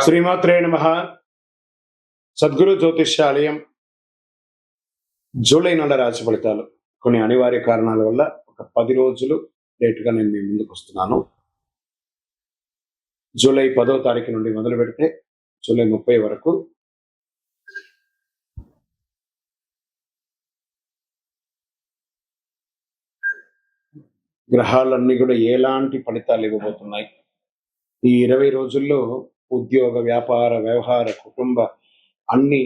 శ్రీమాత్రే నమః. సద్గురు జ్యోతిష్యాలయం జూలై నెల రాశి ఫలితాలు కొన్ని అనివార్య కారణాల వల్ల ఒక 10 రోజులు లేటుగా నేను మీ ముందుకు వస్తున్నాను. జూలై 10వ తారీఖు నుండి మొదలు పెడితే జూలై 30 వరకు గ్రహాలన్నీ కూడా ఎలాంటి ఫలితాలు ఇవ్వబోతున్నాయి, ఈ 20 రోజుల్లో ఉద్యోగ, వ్యాపార, వ్యవహార, కుటుంబ అన్ని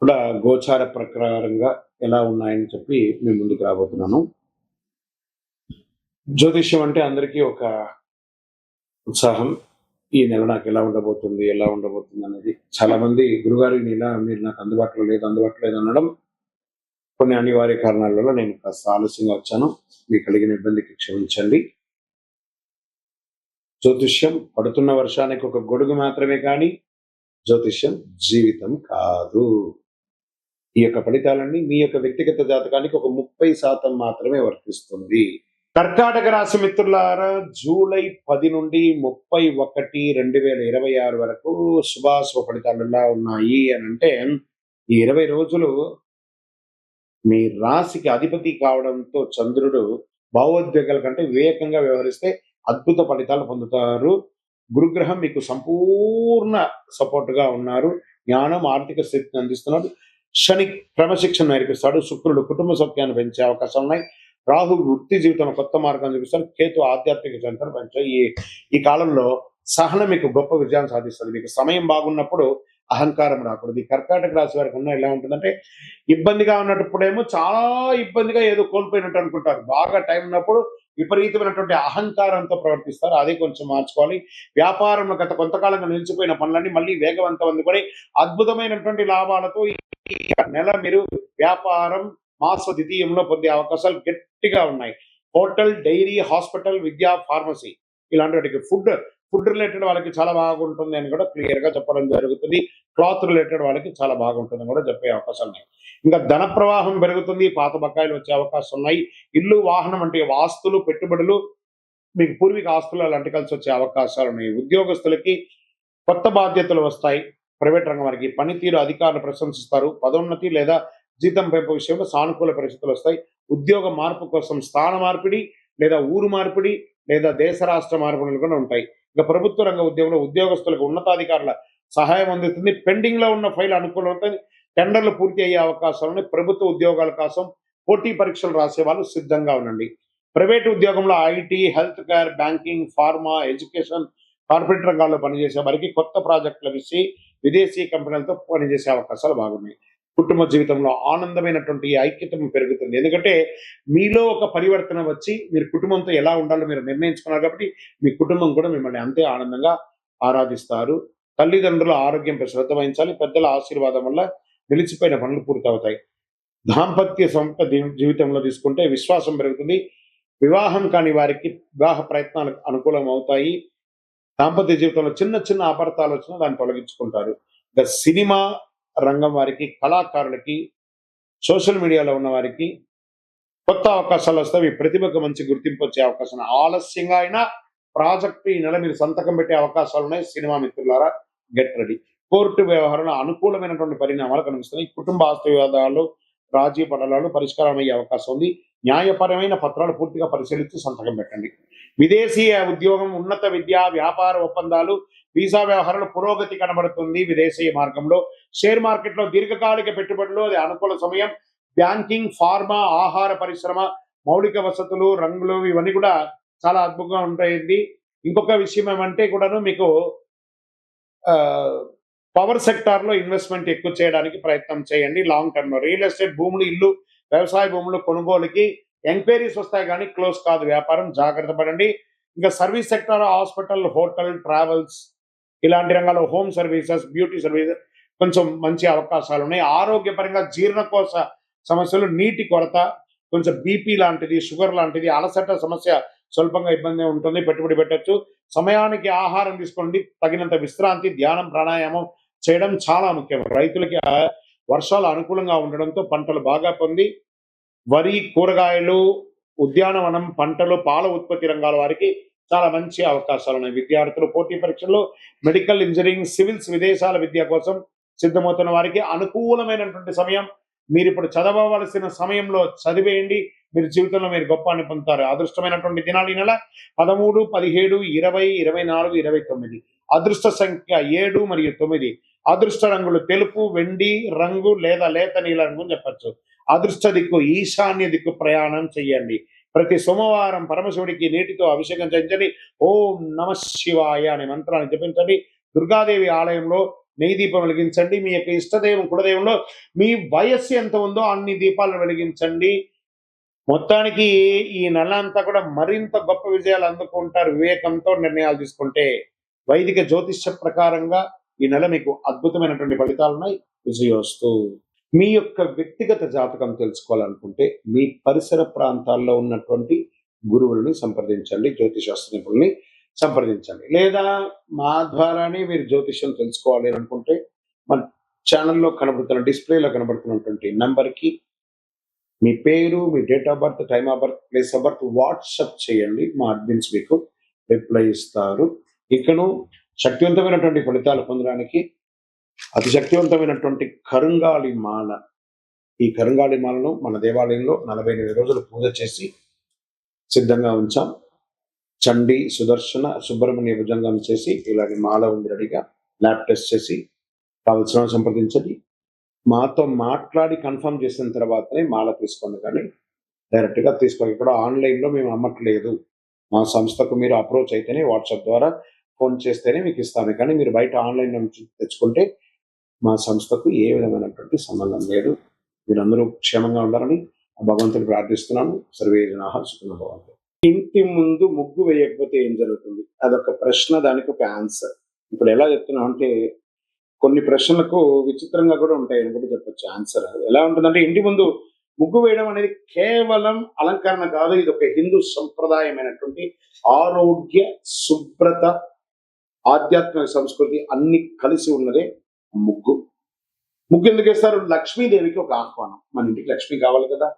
కూడా గోచార ప్రకారంగా ఎలా ఉన్నాయని చెప్పి మీ ముందుకు రాబోతున్నాను. జ్యోతిష్యం అంటే అందరికీ ఒక ఉత్సాహం. ఈ నెల నాకు ఎలా ఉండబోతుంది అనేది చాలా మంది గురుగారు ఈ నెల మీరు నాకు అందుబాటులో లేదు అనడం కొన్ని అనివార్య కారణాల వల్ల నేను కాస్త ఆలస్యంగా వచ్చాను. మీకు కలిగిన ఇబ్బందికి క్షమించండి. జ్యోతిష్యం పడుతున్న వర్షానికి ఒక గొడుగు మాత్రమే కానీ జ్యోతిష్యం జీవితం కాదు. ఈ యొక్క ఫలితాలన్నీ మీ యొక్క వ్యక్తిగత జాతకానికి ఒక 30% మాత్రమే వర్తిస్తుంది. కర్కాటక రాశి మిత్రులారా, జూలై 10 నుండి 31, 2026 వరకు శుభాశుభ ఫలితాలు ఎలా ఉన్నాయి అని అంటే, ఈ 20 రోజులు మీ రాశికి అధిపతి కావడంతో చంద్రుడు భావోద్వేగాల కంటే వివేకంగా వ్యవహరిస్తే అద్భుత ఫలితాలు పొందుతారు. గురుగ్రహం మీకు సంపూర్ణ సపోర్ట్గా ఉన్నారు. జ్ఞానం, ఆర్థిక స్థితిని అందిస్తున్నాడు. శని క్రమశిక్షణ నేర్పిస్తాడు. శుక్రుడు కుటుంబ సౌఖ్యాన్ని పెంచే అవకాశాలు ఉన్నాయి. రాహు వృత్తి జీవితంలో కొత్త మార్గాన్ని చూపిస్తాడు. కేతు ఆధ్యాత్మిక చింతన పెంచాయి. ఈ కాలంలో సహనం మీకు గొప్ప విజయాన్ని సాధిస్తుంది. మీకు సమయం బాగున్నప్పుడు అహంకారం రాకూడదు. ఈ కర్కాటక రాశి వారికి ఉన్న ఎలా ఉంటుందంటే, ఇబ్బందిగా ఉన్నప్పుడేమో చాలా ఇబ్బందిగా ఏదో కోల్పోయినట్టు అనుకుంటారు. బాగా టైం ఉన్నప్పుడు విపరీతమైనటువంటి అహంకారంతో ప్రవర్తిస్తారు. అదే కొంచెం మార్చుకోవాలి. వ్యాపారంలో గత కొంతకాలంగా నిలిచిపోయిన పనులన్నీ మళ్ళీ వేగవంతం అందుకొని అద్భుతమైనటువంటి లాభాలతో ఈ నెల మీరు వ్యాపారం మాస ద్వితీయంలో పొందే అవకాశాలు గట్టిగా ఉన్నాయి. హోటల్, డైరీ, హాస్పిటల్, విద్య, ఫార్మసీ ఇలాంటి వాటికి ఫుడ్ రిలేటెడ్ వాళ్ళకి చాలా బాగుంటుంది అని కూడా క్లియర్ గా చెప్పడం జరుగుతుంది. క్లాత్ రిలేటెడ్ వాళ్ళకి చాలా బాగుంటుంది కూడా చెప్పే అవకాశాలు ఉన్నాయి. ఇంకా ధన ప్రవాహం పెరుగుతుంది. పాత బకాయిలు వచ్చే అవకాశం ఉన్నాయి. ఇల్లు, వాహనం అంటే ఆస్తులు, పెట్టుబడులు, మీకు పూర్వీక ఆస్తులు అలాంటి కలిసి వచ్చే అవకాశాలు ఉన్నాయి. ఉద్యోగస్తులకి కొత్త బాధ్యతలు వస్తాయి. ప్రైవేట్ రంగం వారికి పనితీరు అధికారులు ప్రశంసిస్తారు. పదోన్నతి లేదా జీతం పెంపు విషయంలో సానుకూల పరిస్థితులు వస్తాయి. ఉద్యోగ మార్పు కోసం స్థాన మార్పిడి లేదా ఊరు మార్పిడి లేదా దేశ రాష్ట్ర మార్పులు కూడా ఉంటాయి. ఇక ప్రభుత్వ రంగ ఉద్యోగంలో ఉద్యోగస్తులకు ఉన్నతాధికారుల సహాయం అందుతుంది. పెండింగ్ లో ఉన్న ఫైల్ అనుకూలం అవుతుంది. టెండర్లు పూర్తి అయ్యే అవకాశాలను ప్రభుత్వ ఉద్యోగాల కోసం పోటీ పరీక్షలు రాసే వాళ్ళు సిద్ధంగా ఉండండి. ప్రైవేట్ ఉద్యోగంలో IT, health care, banking, pharma, education, corporate రంగాల్లో పనిచేసే వారికి కొత్త ప్రాజెక్టులు లభించి విదేశీ కంపెనీలతో పనిచేసే అవకాశాలు బాగున్నాయి. కుటుంబ జీవితంలో ఆనందమైనటువంటి ఐక్యత పెరుగుతుంది. ఎందుకంటే మీలో ఒక పరివర్తన వచ్చి మీరు కుటుంబంతో ఎలా ఉండాలో మీరు నిర్ణయించుకున్నారు కాబట్టి మీ కుటుంబం కూడా మిమ్మల్ని అంతే ఆనందంగా ఆరాధిస్తారు. తల్లిదండ్రుల ఆరోగ్యంపై శ్రద్ధ వహించాలి. పెద్దల ఆశీర్వాదం వల్ల నిలిచిపోయిన పనులు పూర్తవుతాయి. దాంపత్య జీవితంలో తీసుకుంటే విశ్వాసం పెరుగుతుంది. వివాహం కాని వారికి వివాహ ప్రయత్నాలు అనుకూలం అవుతాయి. దాంపత్య జీవితంలో చిన్న చిన్న అపార్థాలు వచ్చినా దాన్ని తొలగించుకుంటారు. ఇక సినిమా రంగం వారికి, కళాకారులకి, సోషల్ మీడియాలో ఉన్న వారికి కొత్త అవకాశాలు వస్తాయి. మీ ప్రతిభకు మంచి గుర్తింపు వచ్చే అవకాశం. ఆలస్యంగా అయినా ప్రాజెక్టు ఈ నెల మీరు సంతకం పెట్టే అవకాశాలు ఉన్నాయి. సినిమా మిత్రులారా, గెట్ రెడీ. కోర్టు వ్యవహారంలో అనుకూలమైనటువంటి పరిణామాలు కనిపిస్తున్నాయి. కుటుంబ ఆస్తి వివాదాలు, రాజీ పడలాలు పరిష్కారం అయ్యే అవకాశం ఉంది. న్యాయపరమైన పత్రాలు పూర్తిగా పరిశీలించి సంతకం పెట్టండి. విదేశీయ ఉద్యోగం, ఉన్నత విద్య, వ్యాపార ఒప్పందాలు, వీసా వ్యవహారాలు పురోగతి కనబడుతుంది. విదేశీయ మార్గంలో షేర్ మార్కెట్లో దీర్ఘకాలిక పెట్టుబడులు అది అనుకూల సమయం. బ్యాంకింగ్, ఫార్మా, ఆహార పరిశ్రమ, మౌలిక వసతులు, రంగులు ఇవన్నీ కూడా చాలా అద్భుతంగా ఉంటాయి. ఇంకొక విషయం ఏమంటే కూడాను మీకు పవర్ సెక్టార్ లో ఇన్వెస్ట్మెంట్ ఎక్కువ చేయడానికి ప్రయత్నం చేయండి. లాంగ్ టర్మ్ లో రియల్ ఎస్టేట్ భూములు, ఇల్లు, వ్యవసాయ భూములు కొనుగోలుకి ఎంక్వైరీస్ వస్తాయి కానీ క్లోజ్ కాదు వ్యాపారం. జాగ్రత్త పడండి. ఇంకా service sector, hospital, hotel, travels ఇలాంటి రంగాల్లో, హోమ్ సర్వీసెస్, బ్యూటీ సర్వీసెస్ కొంచెం మంచి అవకాశాలు ఉన్నాయి. ఆరోగ్యపరంగా జీర్ణకోశ సమస్యలు, నీటి కొరత, కొంచెం బీపీ లాంటిది, షుగర్ లాంటిది, అలసట సమస్య స్వల్పంగా ఇబ్బంది ఉంటుంది. పెట్టుబడి పెట్టచ్చు. సమయానికి ఆహారం తీసుకోండి. తగినంత విశ్రాంతి, ధ్యానం, ప్రాణాయామం చేయడం చాలా ముఖ్యం. రైతులకి వర్షాలు అనుకూలంగా ఉండడంతో పంటలు బాగా పొంది వరి, కూరగాయలు, ఉద్యానవనం పంటలు, పాల ఉత్పత్తి రంగాల వారికి చాలా మంచి అవకాశాలు ఉన్నాయి. విద్యార్థులు పోటీ పరీక్షల్లో మెడికల్, ఇంజనీరింగ్, సివిల్స్, విదేశాల విద్య కోసం సిద్ధమవుతున్న వారికి అనుకూలమైనటువంటి సమయం. మీరిప్పుడు చదవవలసిన సమయంలో చదివేయండి. మీరు జీవితంలో మీరు గొప్పని పొందుతారు. అదృష్టమైనటువంటి దినాలు ఈ నెల 13, 17, 20, 24, 29. అదృష్ట సంఖ్య 7 మరియు 9. అదృష్ట రంగులు తెలుపు, వెండి రంగు లేదా లేత నీల రంగు అని చెప్పచ్చు. అదృష్ట దిక్కు ఈశాన్య దిక్కు ప్రయాణం చెయ్యండి. ప్రతి సోమవారం పరమశివుడికి నీటితో అభిషేకం చేయించండి. ఓం నమ శివాయ అనే మంత్రాన్ని జపించండి. దుర్గాదేవి ఆలయంలో నెయ్యి దీపం వెలిగించండి. మీ యొక్క ఇష్టదైవం కులదైవంలో మీ వయస్సు ఎంత ఉందో అన్ని దీపాలను వెలిగించండి. మొత్తానికి ఈ నెల అంతా కూడా మరింత గొప్ప విజయాలు అందుకుంటారు వివేకంతో నిర్ణయాలు తీసుకుంటే. వైదిక జ్యోతిష్య ప్రకారంగా ఈ నెల మీకు అద్భుతమైనటువంటి ఫలితాలు ఉన్నాయి. విజయోస్తు. మీ యొక్క వ్యక్తిగత జాతకం తెలుసుకోవాలనుకుంటే మీ పరిసర ప్రాంతాల్లో ఉన్నటువంటి గురువుల్ని సంప్రదించండి, జ్యోతిషాస్త్ర నిపుణుల్ని సంప్రదించండి. లేదా మా ద్వారానే మీరు జ్యోతిష్యం తెలుసుకోవాలి అని అనుకుంటే మన ఛానల్లో కనబడుతున్న డిస్ప్లేలో కనబడుతున్నటువంటి నంబర్కి మీ పేరు, మీ date of birth, time of birth, place of birth WhatsApp చేయండి. మా అడ్మిన్స్ మీకు రిప్లై ఇస్తారు. ఇకను శక్తివంతమైనటువంటి ఫలితాలు పొందడానికి అతి శక్తివంతమైనటువంటి కరుంగాళి మాల, ఈ కరుంగాళి మాలను మన దేవాలయంలో 48 రోజులు పూజ చేసి సిద్ధంగా ఉంచాం. చండీ, సుదర్శన, సుబ్రహ్మణ్య భుజంగం చేసి ఇలాంటి మాల ఉంది రెడీగా. ల్యాబ్ టెస్ట్ చేసి కావలసిన సంప్రదించండి. మాతో మాట్లాడి కన్ఫర్మ్ చేసిన తర్వాతనే మాల తీసుకోండి, కానీ డైరెక్ట్గా తీసుకోండి. ఇక్కడ ఆన్లైన్లో మేము అమ్మట్లేదు. మా సంస్థకు మీరు అప్రోచ్ అయితేనే, వాట్సాప్ ద్వారా ఫోన్ చేస్తేనే మీకు ఇస్తాము. కానీ మీరు బయట ఆన్లైన్ నుంచి తెచ్చుకుంటే మా సంస్థకు ఏ విధమైనటువంటి సంబంధం లేదు. మీరందరూ క్షేమంగా ఉండాలని భగవంతుని ప్రార్థిస్తున్నాను. సర్వే జనాః సుఖినో భవంతు. ఇంటి ముందు ముగ్గు వేయకపోతే ఏం జరుగుతుంది? అదొక ప్రశ్న, దానికి ఒక ఆన్సర్. ఇప్పుడు ఎలా చెప్తున్నాం అంటే కొన్ని ప్రశ్నలకు విచిత్రంగా కూడా ఉంటాయి అని కూడా చెప్పచ్చు ఆన్సర్. ఎలా ఉంటుందంటే ఇంటి ముందు ముగ్గు వేయడం అనేది కేవలం అలంకరణ కాదు. ఇది ఒక హిందూ సంప్రదాయమైనటువంటి ఆరోగ్య, శుభ్రత, ఆధ్యాత్మిక సంస్కృతి అన్ని కలిసి ఉన్నదే ముగ్గు. ముగ్గు ఎందుకు వేస్తారు? లక్ష్మీదేవికి ఒక ఆహ్వానం. మన ఇంటికి లక్ష్మి కావాలి కదా.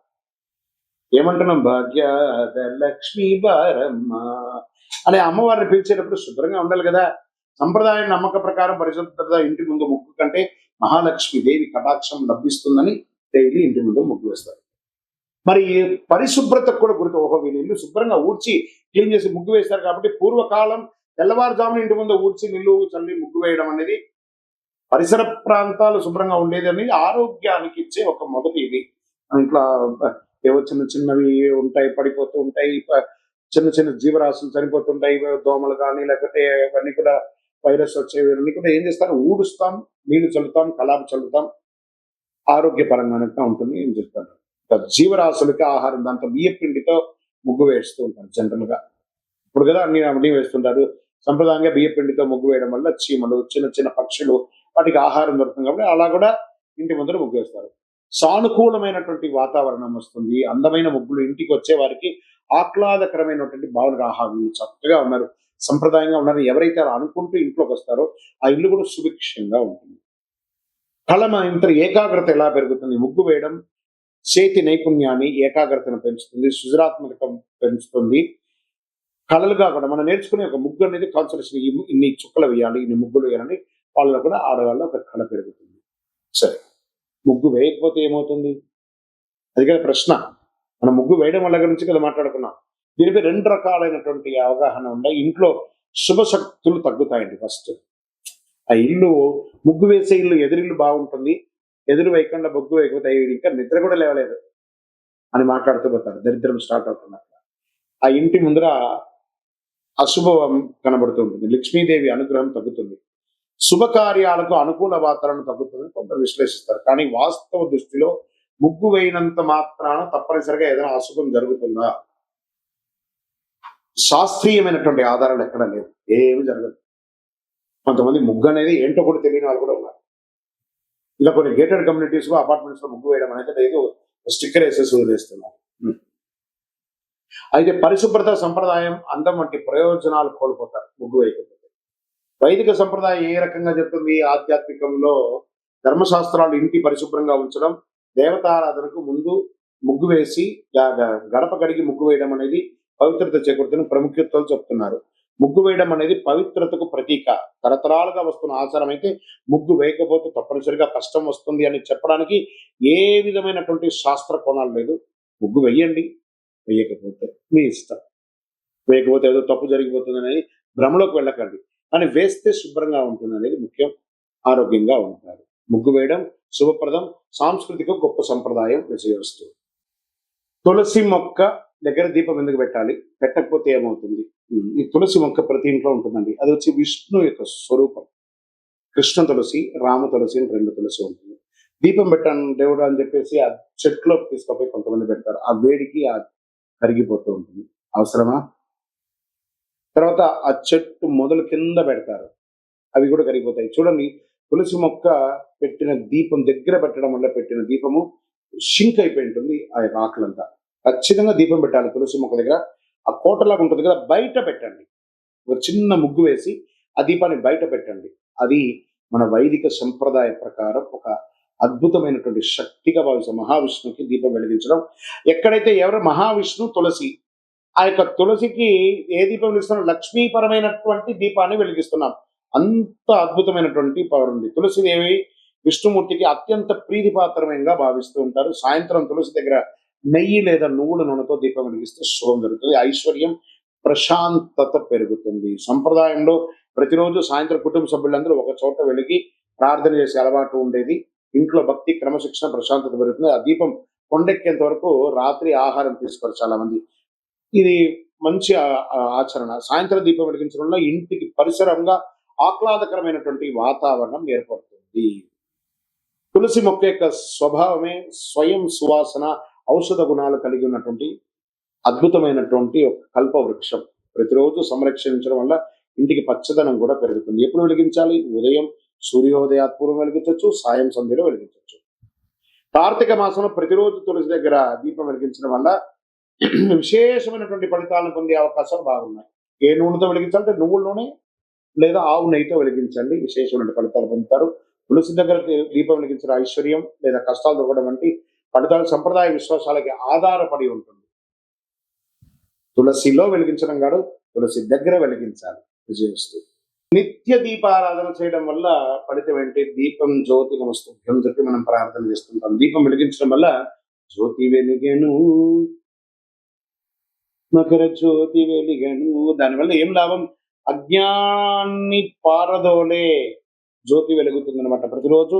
ఏమంటున్నాం? భాగ్యాద లక్ష్మీ బారమ్మ అనే అమ్మవారిని పిలిచేటప్పుడు శుభ్రంగా ఉండాలి కదా. సంప్రదాయ నమ్మక ప్రకారం పరిశుభ్రత ఇంటి ముందు ముగ్గు కంటే మహాలక్ష్మీదేవి కటాక్షం లభిస్తుందని డైలీ ఇంటి ముందు ముగ్గు వేస్తారు. మరి పరిశుభ్రతకు కూడా గుర్తు. ఓహో, వీళ్ళు ఇల్లు శుభ్రంగా ఊడ్చి క్లీన్ చేసి ముగ్గు వేస్తారు కాబట్టి పూర్వకాలం తెల్లవారుజామున ఇంటి ముందు ఊడ్చి నిల్లు చల్లి ముగ్గు వేయడం అనేది, పరిసర ప్రాంతాలు శుభ్రంగా ఉండేది అనేది ఆరోగ్యానికి ఇచ్చే ఒక మొదటి ఇది. ఇంట్లో ఏవో చిన్న చిన్నవి ఉంటాయి, పడిపోతూ ఉంటాయి, చిన్న చిన్న జీవరాశులు చనిపోతుంటాయి, దోమలు కానీ లేకపోతే అవన్నీ కూడా వైరస్ వచ్చేవి అన్నీ కూడా ఏం చేస్తారు? ఊడుస్తాం, నీళ్లు చల్లుతాం, కలాపు చల్లుతాం, ఆరోగ్యపరంగా ఉంటుంది ఏం చెప్తారు. జీవరాశులకి ఆహారం, దాంట్లో బియ్య పిండితో ముగ్గు వేస్తూ ఉంటారు జనరల్ గా. ఇప్పుడు కదా అన్ని వేస్తుంటారు. సంప్రదాయంగా బియ్య పిండితో ముగ్గు వేయడం వల్ల చీమలు, చిన్న చిన్న పక్షులు, వాటికి ఆహారం దొరుకుతుంది కాబట్టి అలా కూడా ఇంటి ముందర ముగ్గు వేస్తారు. సానుకూలమైనటువంటి వాతావరణం వస్తుంది. అందమైన ముగ్గులు ఇంటికి వచ్చే వారికి ఆహ్లాదకరమైనటువంటి భావన. ఆహా, వీళ్ళు చక్కగా ఉన్నారు, సంప్రదాయంగా ఉన్నారు, ఎవరైతే అలా అనుకుంటూ ఇంట్లోకి వస్తారో ఆ ఇల్లు కూడా సుభిక్షంగా ఉంటుంది. ఇంత ఏకాగ్రత ఎలా పెరుగుతుంది? ముగ్గు వేయడం చేతి నైపుణ్యాన్ని, ఏకాగ్రతను పెంచుతుంది, సృజనాత్మకత పెంచుతుంది. కళలుగా కూడా మనం నేర్చుకునే ఒక ముగ్గు అనేది కాన్సన్ట్రేషన్, ఇన్ని చుక్కలు వేయాలి, ఇన్ని ముగ్గులు వేయాలని వాళ్ళలో కూడా ఆడవాళ్ళ ఒక కళ పెరుగుతుంది. సరే, ముగ్గు వేయకపోతే ఏమవుతుంది? అది కదా ప్రశ్న. మనం ముగ్గు వేయడం వల్ల గురించి కదా మాట్లాడుకున్నాం. దీనిపై 2 రకాలైనటువంటి అవగాహన ఉన్నాయి. ఇంట్లో శుభశక్తులు తగ్గుతాయండి. ఫస్ట్, ఆ ఇల్లు ముగ్గు వేసే ఇల్లు, ఎదురిల్లు బాగుంటుంది, ఎదురు వేయకుండా ముగ్గు వేయకపోతే ఇంకా నిద్ర కూడా లేవలేదు అని మాట్లాడుతూ పోతారు. దరిద్రం స్టార్ట్ అవుతున్నారు. ఆ ఇంటి ముందర అశుభం కనబడుతూ ఉంటుంది. లక్ష్మీదేవి అనుగ్రహం తగ్గుతుంది. శుభకార్యాలకు అనుకూల వాతావరణం తగ్గుతుంది కొందరు విశ్లేషిస్తారు. కానీ వాస్తవ దృష్టిలో ముగ్గు వేయినంత మాత్రాన తప్పనిసరిగా ఏదైనా అశుభం జరుగుతుందా? శాస్త్రీయమైనటువంటి ఆధారాలు ఎక్కడ లేదు, ఏమి జరగదు. కొంతమంది ముగ్గు అనేది ఏంటో కూడా తెలియని వాళ్ళు కూడా ఉన్నారు. ఇలా కొన్ని గేటెడ్ కమ్యూనిటీస్ లో, అపార్ట్మెంట్స్ లో ముగ్గు వేయడం అనేది లేదు, స్టిక్కర్ వేసేసి వదిలేస్తున్నారు. అయితే పరిశుభ్రత సంప్రదాయం అందం వంటి ప్రయోజనాలు కోల్పోతారు ముగ్గు వేయకపోతే. వైదిక సంప్రదాయం ఏ రకంగా చెప్తుంది? ఆధ్యాత్మికంలో ధర్మశాస్త్రాలు ఇంటి పరిశుభ్రంగా ఉంచడం, దేవతారాధనకు ముందు ముగ్గు వేసి గడప కడిగి ముగ్గు వేయడం అనేది పవిత్రత చేకూరుతున్న ప్రముఖతలు చెప్తున్నారు. ముగ్గు వేయడం అనేది పవిత్రతకు ప్రతీక. తరతరాలుగా వస్తున్న ఆచారం అయితే ముగ్గు వేయకపోతే తప్పనిసరిగా కష్టం వస్తుంది అని చెప్పడానికి ఏ విధమైనటువంటి శాస్త్ర కోణాలు లేదు. ముగ్గు వెయ్యండి, వేయకపోతే మీ ఇష్టం. వేయకపోతే ఏదో తప్పు జరిగిపోతుందనేది భ్రమలోకి వెళ్ళకండి. కానీ వేస్తే శుభ్రంగా ఉంటుందనేది ముఖ్యం. ఆరోగ్యంగా ఉంటారు. ముగ్గు వేయడం శుభప్రదం, సాంస్కృతిక గొప్ప సంప్రదాయం. విజయవస్తు. తులసి మొక్క దగ్గర దీపం ఎందుకు పెట్టాలి? పెట్టకపోతే ఏమవుతుంది? ఈ తులసి మొక్క ప్రతి ఇంట్లో ఉంటుందండి. అది వచ్చి విష్ణు యొక్క స్వరూపం. కృష్ణ తులసి, రామ తులసి అని 2 తులసి ఉంటుంది. దీపం పెట్టాను దేవుడు అని చెప్పేసి ఆ చెట్టులోకి తీసుకుపోయి కొంతమంది పెడతారు. ఆ వేడికి కరిగిపోతూ ఉంటుంది. అవసరమా? తర్వాత ఆ చెట్టు మొదలు కింద పెడతారు. అవి కూడా కరిగిపోతాయి. చూడండి, తులసి మొక్క పెట్టిన దీపం దగ్గర పెట్టడం వల్ల పెట్టిన దీపము షింక్ అయిపోయి ఉంటుంది. ఆ యొక్క ఆకులంతా ఖచ్చితంగా దీపం పెట్టాలి తులసి మొక్క దగ్గర. ఆ కోటలాగా ఉంటుంది కదా, బయట పెట్టండి. ఒక చిన్న ముగ్గు వేసి ఆ దీపాన్ని బయట పెట్టండి. అది మన వైదిక సంప్రదాయ ప్రకారం ఒక అద్భుతమైనటువంటి శక్తిగా భావిస్తాం. మహావిష్ణువుకి దీపం వెలిగించడం. ఎక్కడైతే ఎవరు మహావిష్ణు తులసి, ఆ యొక్క తులసికి ఏ దీపం వెలిగిస్తున్నాం? లక్ష్మీపరమైనటువంటి దీపాన్ని వెలిగిస్తున్నాం. అంత అద్భుతమైనటువంటి పవర్ ఉంది. తులసిదేవి విష్ణుమూర్తికి అత్యంత ప్రీతిపాత్రమైనగా భావిస్తూ ఉంటారు. సాయంత్రం తులసి దగ్గర నెయ్యి లేదా నువ్వుల నూనెతో దీపం వెలిగిస్తే శుభం జరుగుతుంది. ఐశ్వర్యం, ప్రశాంతత పెరుగుతుంది. సంప్రదాయంలో ప్రతిరోజు సాయంత్రం కుటుంబ సభ్యులందరూ ఒక చోట వెలిగి ప్రార్థన చేసే అలవాటు ఉండేది. ఇంట్లో భక్తి, క్రమశిక్షణ, ప్రశాంతత పెరుగుతుంది. ఆ దీపం కొండెక్కేంత వరకు రాత్రి ఆహారం తీసుకోరు చాలా మంది. ఇది మంచి ఆచరణ. సాయంత్రం దీపం వెలిగించడం వల్ల ఇంటికి పరిసరంగా ఆహ్లాదకరమైనటువంటి వాతావరణం ఏర్పడుతుంది. తులసి మొక్క యొక్క స్వభావమే స్వయం సువాసన, ఔషధ గుణాలు కలిగి ఉన్నటువంటి అద్భుతమైనటువంటి ఒక కల్ప వృక్షం. ప్రతిరోజు సంరక్షించడం వల్ల ఇంటికి పచ్చదనం కూడా పెరుగుతుంది. ఎప్పుడు వెలిగించాలి? ఉదయం సూర్యోదయాత్పూర్వం వెలిగించవచ్చు, సాయం సంధ్యలో వెలిగించవచ్చు. కార్తీక మాసంలో ప్రతిరోజు తులసి దగ్గర దీపం వెలిగించడం వల్ల విశేషమైనటువంటి ఫలితాలను పొందే అవకాశాలు బాగున్నాయి. ఏ నూనెతో వెలిగించాలంటే నువ్వుల నూనె లేదా ఆవు నెయ్యితో వెలిగించండి. విశేషమైన ఫలితాలు పొందుతారు. తులసి దగ్గర దీపం వెలిగించిన ఐశ్వర్యం లేదా కష్టాలు దొరకడం వంటి ఫలితాలు సంప్రదాయ విశ్వాసాలకి ఆధారపడి ఉంటుంది. తులసిలో వెలిగించడం కాదు, తులసి దగ్గర వెలిగించాలి. విజయవస్తు. నిత్య దీపారాధన చేయడం వల్ల ఫలితం ఏంటి? దీపం జ్యోతి నమస్తుభ్యం చెప్పి మనం ప్రార్థన చేస్తుంటాం. దీపం వెలిగించడం వల్ల జ్యోతి వెలిగెను, మకర జ్యోతి వెలిగెను. దానివల్ల ఏం లాభం? అజ్ఞాన్ని పారదోలే జ్యోతి వెలుగుతుందన్నమాట. ప్రతిరోజు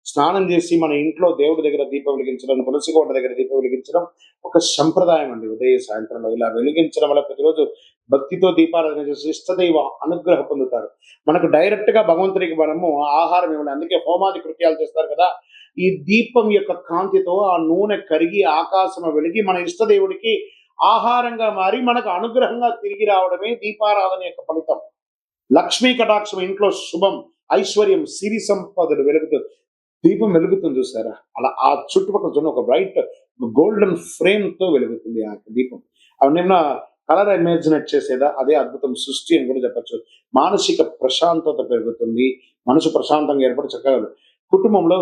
స్నానం చేసి మన ఇంట్లో దేవుడి దగ్గర దీపం వెలిగించడం, తులసి కోట దగ్గర దీపం వెలిగించడం ఒక సంప్రదాయం అండి. ఉదయ సాయంత్రంలో ఇలా వెలిగించడం వల్ల ప్రతిరోజు భక్తితో దీపారాధన చేసి ఇష్టదైవ అనుగ్రహం పొందుతారు. మనకు డైరెక్ట్ గా భగవంతుడికి మనము ఆహారం ఇవ్వాలి. అందుకే హోమాది కృత్యాలు చేస్తారు కదా. ఈ దీపం యొక్క కాంతితో ఆ నూనె కరిగి ఆకాశం వెలిగి మన ఇష్టదేవుడికి ఆహారంగా మారి మనకు అనుగ్రహంగా తిరిగి రావడమే దీపారాధన యొక్క ఫలితం. లక్ష్మీ కటాక్షం ఇంట్లో శుభం, ఐశ్వర్యం, సిరి సంపదలు వెలుగుతుంది. దీపం వెలుగుతుంది చూసారా? అలా ఆ చుట్టుపక్కల చూడండి, ఒక బ్రైట్ గోల్డెన్ ఫ్రేమ్ తో వెలుగుతుంది ఆ దీపం. అవన్నీ కలర్ ఇమేజినేట్ చేసేదా? అదే అద్భుతం, సృష్టి అని కూడా చెప్పచ్చు. మానసిక ప్రశాంతత పెరుగుతుంది. మనసు ప్రశాంతంగా ఏర్పడి చక్కగా కుటుంబంలో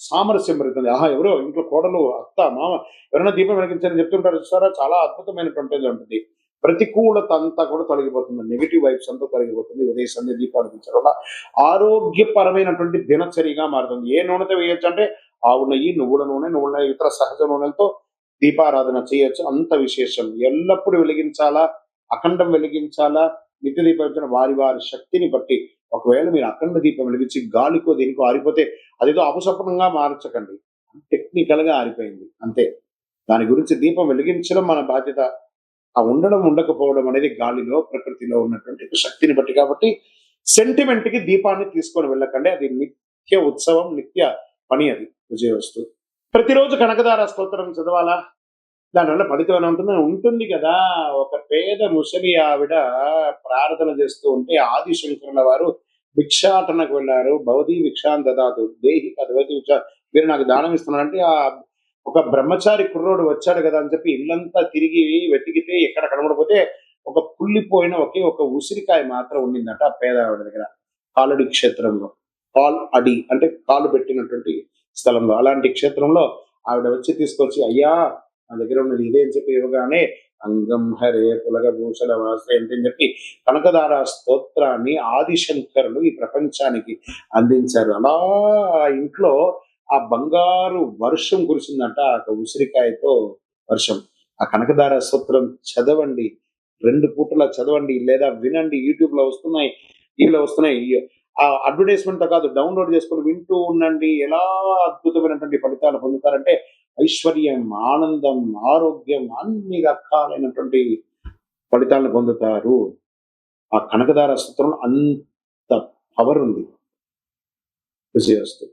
సామరస్యం పెరుగుతుంది. ఆహా, ఎవరో ఇంట్లో కోడలు, అత్త, మామ ఎవరైనా దీపం వెలిగించారని చెప్తుంటారు చూసారా? చాలా అద్భుతమైనటువంటిది ఉంటుంది. ప్రతికూలత అంతా కూడా తొలగిపోతుంది. నెగిటివ్ వైబ్స్ అంతా తొలగిపోతుంది. ఉదయ సంధ్య దీపాలు వెలిగించడం వల్ల ఆరోగ్యపరమైనటువంటి దినచర్యగా మారుతుంది. ఏ నూనెతో వేయొచ్చు అంటే ఆవు నెయ్యి, నువ్వుల నూనె, ఇతర సహజ నూనెలతో దీపారాధన చేయొచ్చు. అంత విశేషం. ఎల్లప్పుడూ వెలిగించాలా, అఖండం వెలిగించాలా, నిత్య దీపం వారి వారి శక్తిని బట్టి. ఒకవేళ మీరు అఖండ దీపం వెలిగించి గాలికో దేనికో ఆరిపోతే అదేదో అపశకునంగా మార్చకండి. టెక్నికల్ గా ఆరిపోయింది అంతే. దాని గురించి దీపం వెలిగించడం మన బాధ్యత. ఆ ఉండడం ఉండకపోవడం అనేది గాలిలో, ప్రకృతిలో ఉన్నటువంటి శక్తిని బట్టి. కాబట్టి సెంటిమెంట్ కి దీపాన్ని తీసుకొని వెళ్ళకండి. అది నిత్య ఉత్సవం, నిత్య పని. అది విజయవస్తు. ప్రతిరోజు కనకదార స్తోత్రం చదవాలా? దానివల్ల ఫలితం ఏమైనా ఉంటుంది కదా. ఒక పేద ముసలి ఆవిడ ప్రార్థన చేస్తూ ఉంటే ఆదిశంకరుల వారు భిక్షాటనకు వెళ్ళారు. భవతి భిక్షాన్ దదాతు దేహి కదవతి భిక్ష, మీరు నాకు దానం ఇస్తున్నారంటే ఆ ఒక బ్రహ్మచారి కుర్రోడు వచ్చాడు కదా అని చెప్పి ఇల్లంతా తిరిగి వెతికితే ఎక్కడ కనబడపోతే ఒక కుళ్ళిపోయిన ఒక ఉసిరికాయ మాత్రం ఉండిందట ఆ పేదవాడి దగ్గర. కాలడి క్షేత్రంలో, కాల్ అడి అంటే కాలు పెట్టినటువంటి స్థలంలో, అలాంటి క్షేత్రంలో ఆవిడ వచ్చి తీసుకొచ్చి, అయ్యా నా దగ్గర ఉన్నది ఇదే అని చెప్పి ఇవ్వగానే అంగం హరే పులగభూషణ వాసయంతి అని చెప్పి కనకదార స్తోత్రాన్ని ఆదిశంకరులు ఈ ప్రపంచానికి అందించారు. అలా ఆ ఇంట్లో ఆ బంగారు వర్షం కురిసిందంట. ఆ ఉసిరికాయతో వర్షం. ఆ కనకదార స్తోత్రం చదవండి. 2 పూటలా చదవండి లేదా వినండి. యూట్యూబ్‌లో వస్తున్నాయి. టీవీలో వస్తున్నాయి. ఆ అడ్వర్టైజ్‌మెంట్‌తో కాదు, డౌన్‌లోడ్ చేసుకొని వింటూ ఉండండి. ఎలా అద్భుతమైనటువంటి ఫలితాలు పొందుతారంటే ఐశ్వర్యం, ఆనందం, ఆరోగ్యం అన్ని రకాలైనటువంటి ఫలితాలను పొందుతారు. ఆ కనకదార స్తోత్రంలో అంత పవర్ ఉంది. కృషి చేస్తూ